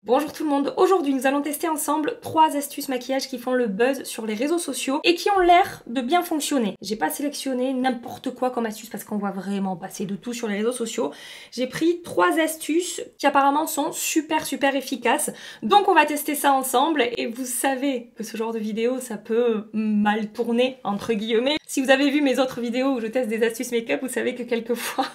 Bonjour tout le monde, aujourd'hui nous allons tester ensemble 3 astuces maquillage qui font le buzz sur les réseaux sociaux et qui ont l'air de bien fonctionner. J'ai pas sélectionné n'importe quoi comme astuce parce qu'on voit vraiment passer de tout sur les réseaux sociaux. J'ai pris 3 astuces qui apparemment sont super efficaces. Donc on va tester ça ensemble et vous savez que ce genre de vidéo ça peut mal tourner entre guillemets. Si vous avez vu mes autres vidéos où je teste des astuces make-up, vous savez que quelquefois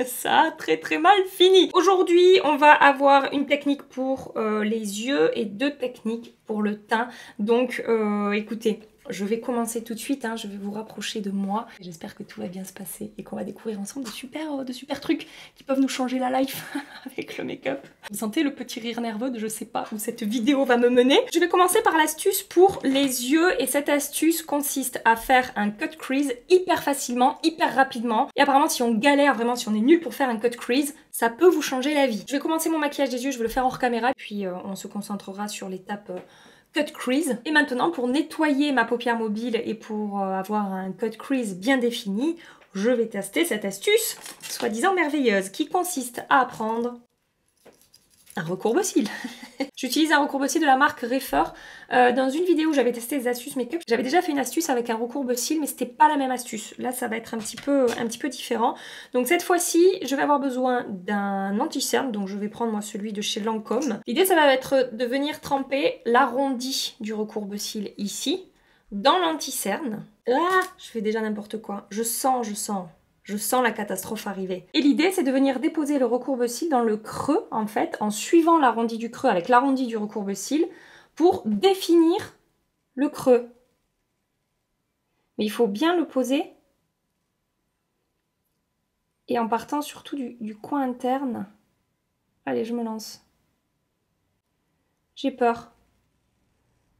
ça a très mal fini. Aujourd'hui on va avoir une technique pour les yeux et 2 techniques pour le teint. Donc écoutez, je vais commencer tout de suite, hein, je vais vous rapprocher de moi. J'espère que tout va bien se passer et qu'on va découvrir ensemble de super trucs qui peuvent nous changer la life avec le make-up. Vous sentez le petit rire nerveux de je sais pas où cette vidéo va me mener. Je vais commencer par l'astuce pour les yeux et cette astuce consiste à faire un cut crease hyper facilement, hyper rapidement. Et apparemment si on galère vraiment, si on est nul pour faire un cut crease, ça peut vous changer la vie. Je vais commencer mon maquillage des yeux, je vais le faire hors caméra, puis on se concentrera sur l'étape cut crease. Et maintenant, pour nettoyer ma paupière mobile et pour avoir un cut crease bien défini, je vais tester cette astuce soi-disant merveilleuse qui consiste à prendre un recourbe-cils. J'utilise un recourbe-cils de la marque Refer. Dans une vidéo où j'avais testé les astuces make-up, j'avais déjà fait une astuce avec un recourbe-cils, mais c'était pas la même astuce. Là, ça va être un petit peu différent. Donc cette fois-ci, je vais avoir besoin d'un anti-cerne. Donc je vais prendre moi celui de chez Lancôme. L'idée, ça va être de venir tremper l'arrondi du recourbe-cils ici, dans l'anti-cerne. Ah, je fais déjà n'importe quoi. Je sens la catastrophe arriver. Et l'idée, c'est de venir déposer le recourbe-cils dans le creux, en fait, en suivant l'arrondi du creux avec l'arrondi du recourbe-cils pour définir le creux. Mais il faut bien le poser et en partant surtout du coin interne. Allez, je me lance. J'ai peur.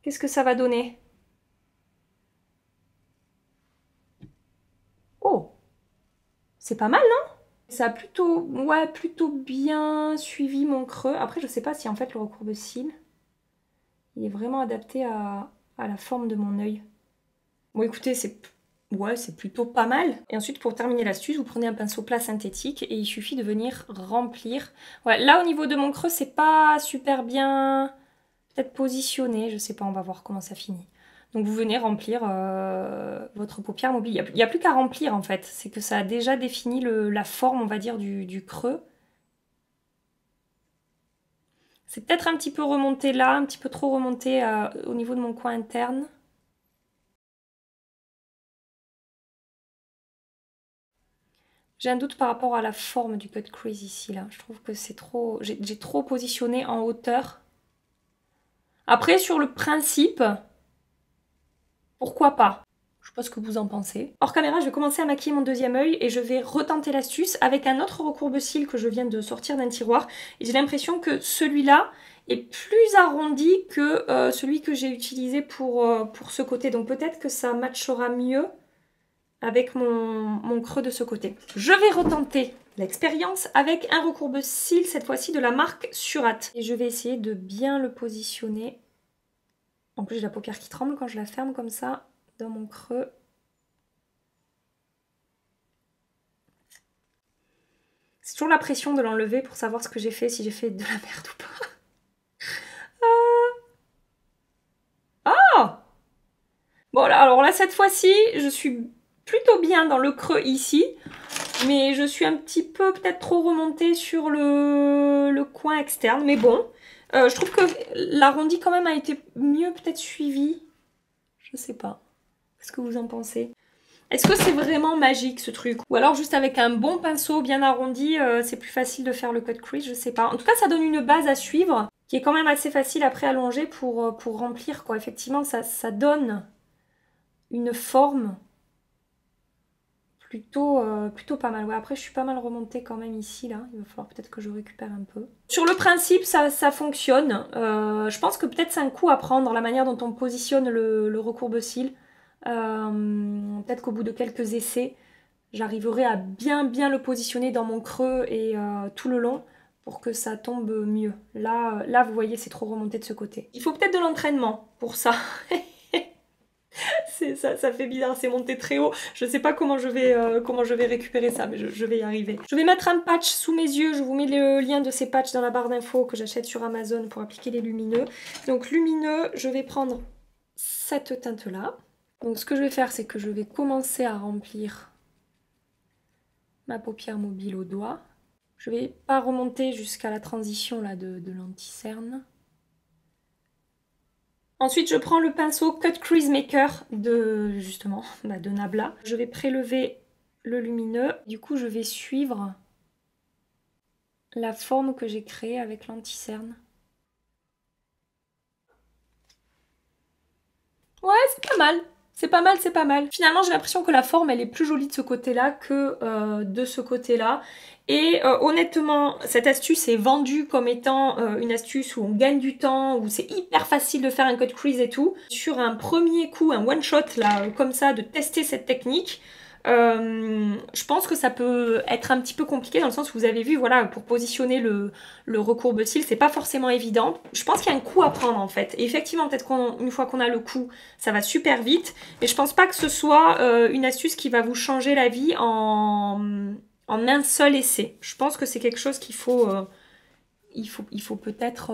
Qu'est-ce que ça va donner? Oh! C'est pas mal, non? Ça a plutôt bien suivi mon creux. Après, je sais pas si en fait le recourbe-cils, il est vraiment adapté à la forme de mon œil. Bon, écoutez, c'est plutôt pas mal. Et ensuite, pour terminer l'astuce, vous prenez un pinceau plat synthétique et il suffit de venir remplir. Ouais, là, au niveau de mon creux, c'est pas super bien peut-être positionné. Je sais pas, on va voir comment ça finit. Donc vous venez remplir votre paupière mobile. Il n'y a plus qu'à remplir en fait. C'est que ça a déjà défini la forme, on va dire, du creux. C'est peut-être un petit peu remonté là, un petit peu trop remonté au niveau de mon coin interne. J'ai un doute par rapport à la forme du cut crease ici là. Je trouve que c'est trop... J'ai trop positionné en hauteur. Après, sur le principe, pourquoi pas? Je sais pas ce que vous en pensez. Hors caméra, je vais commencer à maquiller mon deuxième œil et je vais retenter l'astuce avec un autre recourbe-cils que je viens de sortir d'un tiroir. Et j'ai l'impression que celui-là est plus arrondi que celui que j'ai utilisé pour ce côté. Donc peut-être que ça matchera mieux avec mon creux de ce côté. Je vais retenter l'expérience avec un recourbe-cils, cette fois-ci de la marque Surat. Et je vais essayer de bien le positionner. En plus, j'ai la paupière qui tremble quand je la ferme comme ça, dans mon creux. C'est toujours la pression de l'enlever pour savoir ce que j'ai fait, si j'ai fait de la merde ou pas. Ah! Bon, alors là, cette fois-ci, je suis plutôt bien dans le creux ici. Mais je suis un petit peu peut-être trop remontée sur le coin externe. Mais bon, je trouve que l'arrondi quand même a été mieux peut-être suivi. Je sais pas. Qu'est-ce que vous en pensez? Est-ce que c'est vraiment magique ce truc? Ou alors juste avec un bon pinceau bien arrondi, c'est plus facile de faire le cut crease? Je sais pas. En tout cas, ça donne une base à suivre qui est quand même assez facile après à allonger pour remplir, quoi. Effectivement, ça donne une forme plutôt pas mal. Ouais, après, je suis pas mal remontée quand même ici, là. Il va falloir peut-être que je récupère un peu. Sur le principe, ça fonctionne. Je pense que peut-être c'est un coup à prendre dans la manière dont on positionne le recourbe-cils. Peut-être qu'au bout de quelques essais, j'arriverai à bien le positionner dans mon creux et tout le long pour que ça tombe mieux. Là vous voyez, c'est trop remonté de ce côté. Il faut peut-être de l'entraînement pour ça. ça fait bizarre, c'est monté très haut. Je sais pas comment je vais récupérer ça, mais je vais y arriver. Je vais mettre un patch sous mes yeux. Je vous mets le lien de ces patchs dans la barre d'infos que j'achète sur Amazon pour appliquer les lumineux. Donc lumineux, je vais prendre cette teinte-là. Donc ce que je vais faire, c'est que je vais commencer à remplir ma paupière mobile au doigt. Je vais pas remonter jusqu'à la transition là de l'anti-cerne. Ensuite, je prends le pinceau Cut Crease Maker justement, de Nabla. Je vais prélever le lumineux. Du coup, je vais suivre la forme que j'ai créée avec l'anti-cerne. Ouais, c'est pas mal. C'est pas mal, c'est pas mal. Finalement, j'ai l'impression que la forme, elle est plus jolie de ce côté-là que de ce côté-là. Et honnêtement, cette astuce est vendue comme étant une astuce où on gagne du temps, où c'est hyper facile de faire un cut crease et tout. Sur un premier coup, un one shot là, comme ça, de tester cette technique, je pense que ça peut être un petit peu compliqué dans le sens où vous avez vu, voilà, pour positionner le recourbe-cils, c'est pas forcément évident. Je pense qu'il y a un coup à prendre en fait. Et effectivement, peut-être qu'une fois qu'on a le coup, ça va super vite. Mais je pense pas que ce soit une astuce qui va vous changer la vie en un seul essai. Je pense que c'est quelque chose qu'il faut, il faut peut-être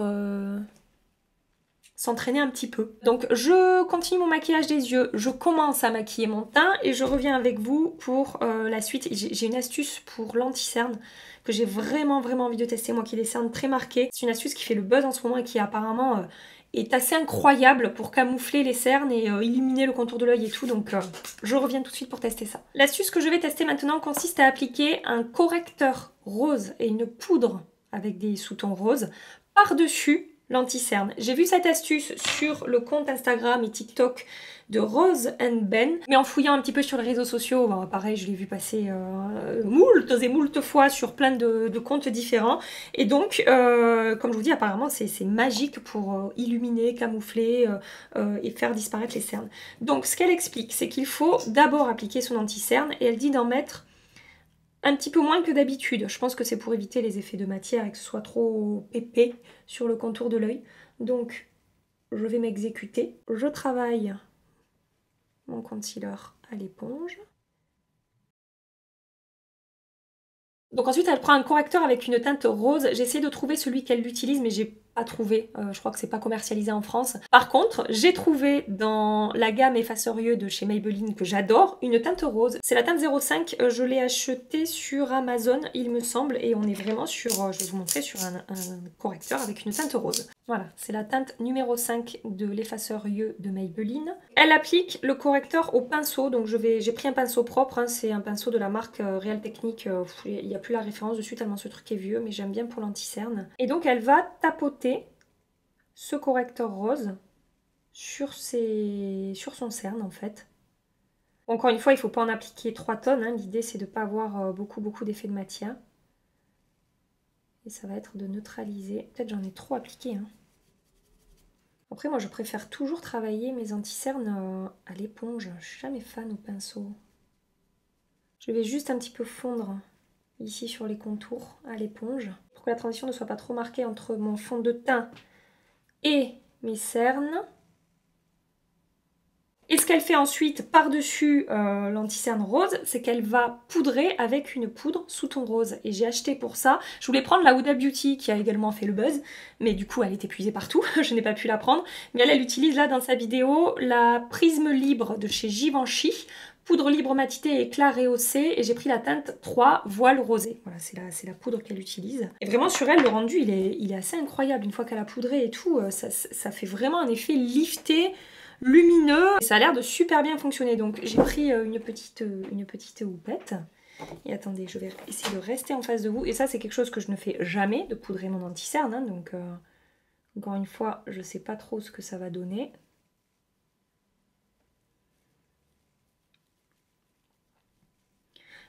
s'entraîner un petit peu. Donc je continue mon maquillage des yeux, je commence à maquiller mon teint et je reviens avec vous pour la suite. J'ai une astuce pour l'anti-cerne que j'ai vraiment envie de tester, moi qui ai des cernes très marquées. C'est une astuce qui fait le buzz en ce moment et qui apparemment est assez incroyable pour camoufler les cernes et illuminer le contour de l'œil et tout, donc je reviens tout de suite pour tester ça. L'astuce que je vais tester maintenant consiste à appliquer un correcteur rose et une poudre avec des sous-tons roses par-dessus l'anti-cerne. J'ai vu cette astuce sur le compte Instagram et TikTok de Rose and Ben, mais en fouillant un petit peu sur les réseaux sociaux, bon, pareil, je l'ai vu passer moult fois sur plein de comptes différents. Et donc, comme je vous dis, apparemment, c'est magique pour illuminer, camoufler et faire disparaître les cernes. Donc, ce qu'elle explique, c'est qu'il faut d'abord appliquer son anti-cerne et elle dit d'en mettre un petit peu moins que d'habitude. Je pense que c'est pour éviter les effets de matière et que ce soit trop épais sur le contour de l'œil. Donc, je vais m'exécuter. Je travaille mon concealer à l'éponge. Donc ensuite, elle prend un correcteur avec une teinte rose. J'ai essayé de trouver celui qu'elle utilise, mais j'ai pas trouvé. Je crois que c'est pas commercialisé en France. Par contre, j'ai trouvé dans la gamme effaceur yeux de chez Maybelline que j'adore, une teinte rose. C'est la teinte 05. Je l'ai achetée sur Amazon, il me semble, et on est vraiment sur, je vais vous montrer, sur un correcteur avec une teinte rose. Voilà, c'est la teinte numéro 5 de l'effaceur yeux de Maybelline. Elle applique le correcteur au pinceau, donc j'ai pris un pinceau propre, hein, c'est un pinceau de la marque Real Technique, il n'y a plus la référence dessus tellement ce truc est vieux, mais j'aime bien pour l'anti-cerne. Et donc elle va tapoter ce correcteur rose sur son cerne en fait. Encore une fois, il ne faut pas en appliquer 3 tonnes, hein. L'idée c'est de ne pas avoir beaucoup d'effet de matière. Et ça va être de neutraliser. Peut-être j'en ai trop appliqué. Hein. Après, moi, je préfère toujours travailler mes anti-cernes à l'éponge. Je suis jamais fan au pinceau. Je vais juste un petit peu fondre ici sur les contours à l'éponge pour que la transition ne soit pas trop marquée entre mon fond de teint et mes cernes. Et ce qu'elle fait ensuite par-dessus l'anti-cerne rose, c'est qu'elle va poudrer avec une poudre sous ton rose. Et j'ai acheté pour ça, je voulais prendre la Huda Beauty qui a également fait le buzz, mais du coup elle est épuisée partout, je n'ai pas pu la prendre. Mais elle utilise là dans sa vidéo la Prisme Libre de chez Givenchy, poudre libre matité et éclat rehaussé, et j'ai pris la teinte 3 voile rosé. Voilà, c'est la poudre qu'elle utilise. Et vraiment sur elle, le rendu il est assez incroyable. Une fois qu'elle a poudré et tout, ça fait vraiment un effet lifté, lumineux, et ça a l'air de super bien fonctionner. Donc j'ai pris une petite houppette. Et attendez, je vais essayer de rester en face de vous. Et ça, c'est quelque chose que je ne fais jamais, de poudrer mon anti-cerne. Hein, donc encore une fois, je ne sais pas trop ce que ça va donner.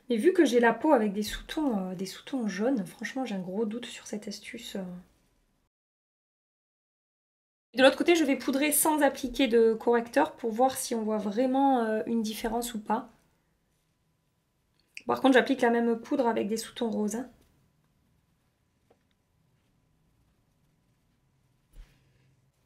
Mais vu que j'ai la peau avec des sous-tons jaunes, franchement, j'ai un gros doute sur cette astuce. De l'autre côté, je vais poudrer sans appliquer de correcteur pour voir si on voit vraiment une différence ou pas. Par contre, j'applique la même poudre avec des sous-tons roses.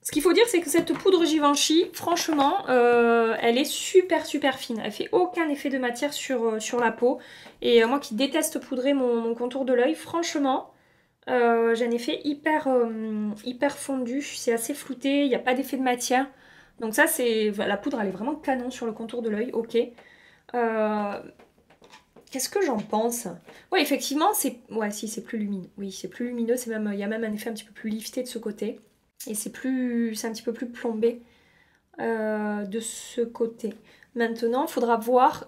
Ce qu'il faut dire, c'est que cette poudre Givenchy, franchement, elle est super fine. Elle fait aucun effet de matière sur la peau. Et moi qui déteste poudrer mon contour de l'œil, franchement, j'ai un effet hyper fondu. C'est assez flouté, il n'y a pas d'effet de matière. Donc ça, c'est la poudre, elle est vraiment canon sur le contour de l'œil, ok. Qu'est-ce que j'en pense? Ouais, effectivement, c'est... Ouais, si, c'est plus lumineux. Oui, c'est plus lumineux, il y a même un effet un petit peu plus lifté de ce côté. Et c'est un petit peu plus plombé de ce côté. Maintenant, il faudra voir,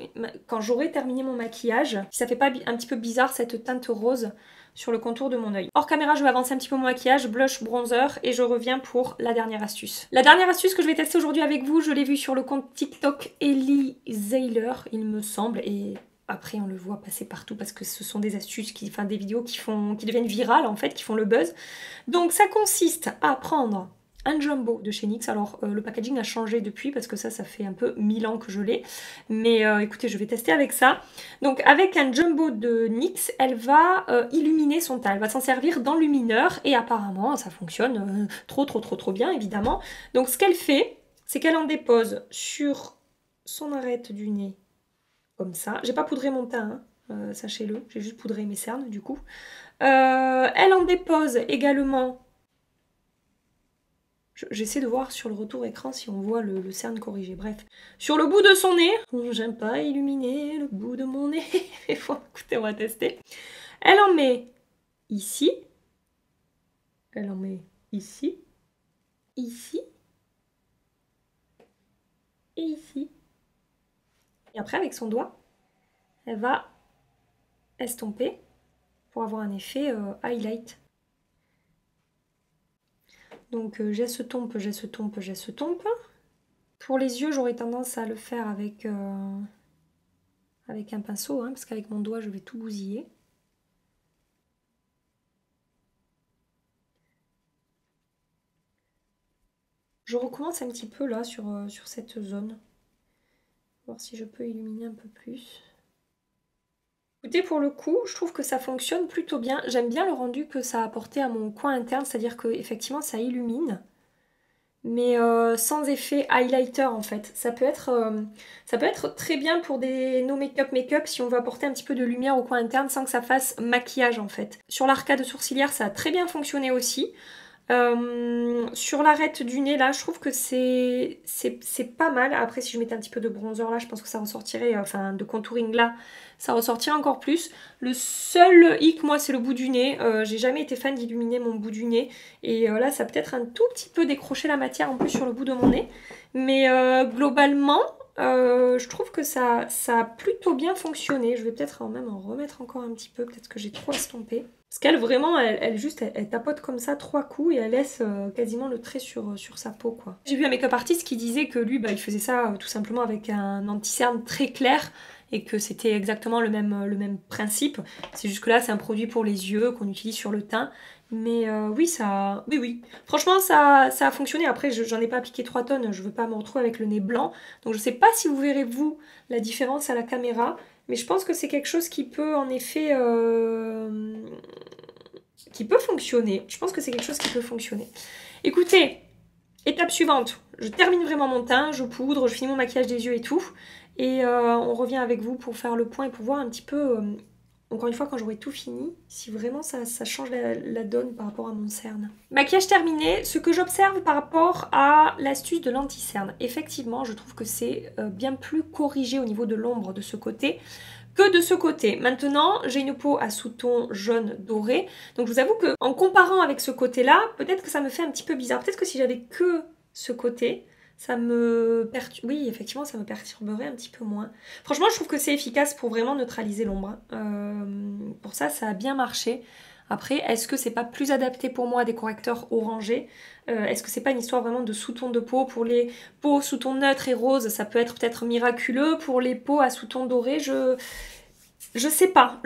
quand j'aurai terminé mon maquillage, si ça fait pas un petit peu bizarre cette teinte rose sur le contour de mon œil. Hors caméra, je vais avancer un petit peu mon maquillage, blush, bronzer, et je reviens pour la dernière astuce. La dernière astuce que je vais tester aujourd'hui avec vous, je l'ai vue sur le compte TikTok Ellie Zeiler, il me semble, et... Après, on le voit passer partout parce que ce sont des astuces, enfin des vidéos qui deviennent virales en fait, qui font le buzz. Donc ça consiste à prendre un jumbo de chez NYX. Alors le packaging a changé depuis parce que ça fait un peu 1000 ans que je l'ai. Mais écoutez, je vais tester avec ça. Donc avec un jumbo de NYX, elle va illuminer son teint. Elle va s'en servir dans lumineur et apparemment ça fonctionne trop bien évidemment. Donc ce qu'elle fait, c'est qu'elle en dépose sur son arête du nez. Comme ça. J'ai pas poudré mon teint, hein, sachez-le. J'ai juste poudré mes cernes, du coup. Elle en dépose également... J'essaie de voir sur le retour écran si on voit le cerne corrigé. Bref. Sur le bout de son nez. J'aime pas illuminer le bout de mon nez. Mais bon, écoutez, on va tester. Elle en met ici. Elle en met ici. Ici. Et ici. Et après, avec son doigt, elle va estomper pour avoir un effet highlight. Donc j'estompe. Pour les yeux, j'aurais tendance à le faire avec un pinceau, hein, parce qu'avec mon doigt, je vais tout bousiller. Je recommence un petit peu là sur cette zone. Voir si je peux illuminer un peu plus. Écoutez, pour le coup, je trouve que ça fonctionne plutôt bien. J'aime bien le rendu que ça a apporté à mon coin interne, c'est-à-dire qu'effectivement ça illumine, mais sans effet highlighter en fait. Ça peut être très bien pour des no make-up si on veut apporter un petit peu de lumière au coin interne sans que ça fasse maquillage en fait. Sur l'arcade sourcilière, ça a très bien fonctionné aussi. Sur l'arête du nez là, je trouve que c'est pas mal. Après, si je mettais un petit peu de bronzer là, je pense que ça ressortirait, enfin de contouring là, ça ressortirait encore plus. Le seul hic, moi, c'est le bout du nez. J'ai jamais été fan d'illuminer mon bout du nez. Et là, ça a peut-être un tout petit peu décroché la matière en plus sur le bout de mon nez. Mais globalement, je trouve que ça a plutôt bien fonctionné. Je vais peut-être même en remettre encore un petit peu, peut-être que j'ai trop estompé. Parce qu'elle vraiment, elle tapote comme ça 3 coups et elle laisse quasiment le trait sur sa peau quoi. J'ai vu un make-up artiste qui disait que lui, il faisait ça tout simplement avec un anti-cerne très clair et que c'était exactement le même principe. C'est juste que là, c'est un produit pour les yeux qu'on utilise sur le teint. Mais oui, oui. Franchement, ça a fonctionné. Après, j'en ai pas appliqué 3 tonnes. Je veux pas me retrouver avec le nez blanc. Donc je sais pas si vous verrez, vous, la différence à la caméra. Mais je pense que c'est quelque chose qui peut, en effet... qui peut fonctionner. Je pense que c'est quelque chose qui peut fonctionner. Écoutez, étape suivante. Je termine vraiment mon teint, je poudre, je finis mon maquillage des yeux et tout. Et on revient avec vous pour faire le point et pour voir un petit peu... encore une fois, quand j'aurai tout fini, si vraiment ça change la donne par rapport à mon cerne. Maquillage terminé, ce que j'observe par rapport à l'astuce de l'anti-cerne. Effectivement, je trouve que c'est bien plus corrigé au niveau de l'ombre de ce côté que de ce côté. Maintenant, j'ai une peau à sous-ton jaune doré. Donc je vous avoue qu'en comparant avec ce côté-là, peut-être que ça me fait un petit peu bizarre. Peut-être que si j'avais que ce côté... ça me perturbe. Oui, effectivement, ça me perturberait un petit peu moins. Franchement, je trouve que c'est efficace pour vraiment neutraliser l'ombre. Pour ça, ça a bien marché. Après, est-ce que c'est pas plus adapté pour moi à des correcteurs orangés? Est-ce que c'est pas une histoire vraiment de sous-ton de peau? Pour les peaux sous-ton neutre et rose, ça peut être peut-être miraculeux. Pour les peaux à sous-ton doré, je sais pas.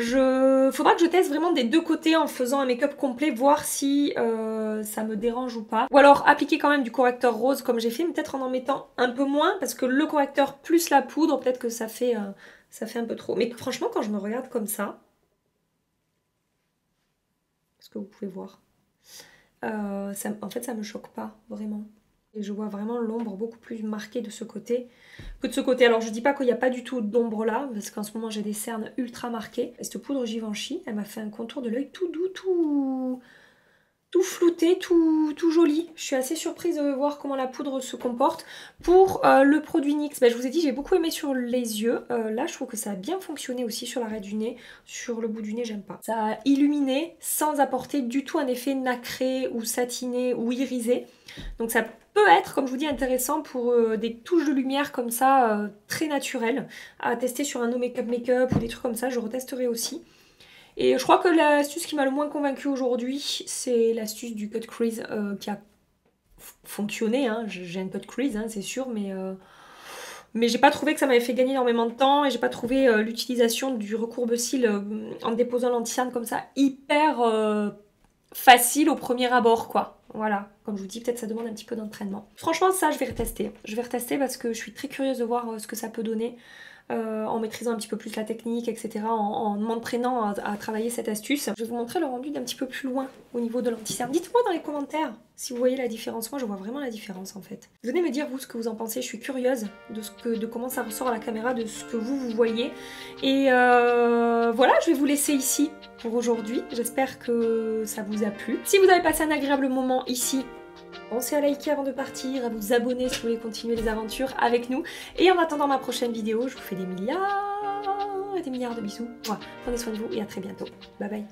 Faudra que je teste vraiment des deux côtés en faisant un make-up complet, voir si ça me dérange ou pas. Ou alors appliquer quand même du correcteur rose comme j'ai fait, mais peut-être en mettant un peu moins, parce que le correcteur plus la poudre, peut-être que ça fait un peu trop. Mais franchement, quand je me regarde comme ça, est-ce que vous pouvez voir, en fait, ça me choque pas, vraiment. Et je vois vraiment l'ombre beaucoup plus marquée de ce côté que de ce côté. Alors je dis pas qu'il n'y a pas du tout d'ombre là, parce qu'en ce moment j'ai des cernes ultra marquées. Et cette poudre Givenchy, elle m'a fait un contour de l'œil tout doux, tout flouté, tout joli. Je suis assez surprise de voir comment la poudre se comporte. Pour le produit NYX, je vous ai dit j'ai beaucoup aimé sur les yeux. Là je trouve que ça a bien fonctionné aussi sur l'arrêt du nez. Sur le bout du nez j'aime pas. Ça a illuminé sans apporter du tout un effet nacré ou satiné ou irisé. Donc ça peut être, comme je vous dis, intéressant pour des touches de lumière comme ça, très naturelles, à tester sur un no make-up ou des trucs comme ça. Je retesterai aussi. Et je crois que l'astuce qui m'a le moins convaincue aujourd'hui, c'est l'astuce du cut crease qui a fonctionné. Hein. J'ai un cut crease, hein, c'est sûr, mais j'ai pas trouvé que ça m'avait fait gagner énormément de temps et j'ai pas trouvé l'utilisation du recourbe-cils en déposant l'anti-cerne comme ça hyper facile au premier abord, quoi. Voilà, comme je vous dis, peut-être ça demande un petit peu d'entraînement. Franchement, ça, je vais retester. Je vais retester parce que je suis très curieuse de voir ce que ça peut donner. En maîtrisant un petit peu plus la technique, etc. En m'entraînant à travailler cette astuce. Je vais vous montrer le rendu d'un petit peu plus loin au niveau de l'anti-cerne. Dites-moi dans les commentaires si vous voyez la différence. Moi, je vois vraiment la différence en fait. Venez me dire vous ce que vous en pensez. Je suis curieuse de comment ça ressort à la caméra, de ce que vous voyez. Et voilà, je vais vous laisser ici pour aujourd'hui. J'espère que ça vous a plu. Si vous avez passé un agréable moment ici, pensez à liker avant de partir, à vous abonner si vous voulez continuer les aventures avec nous. Et en attendant ma prochaine vidéo, je vous fais des milliards et des milliards de bisous. Voilà, prenez soin de vous et à très bientôt. Bye bye.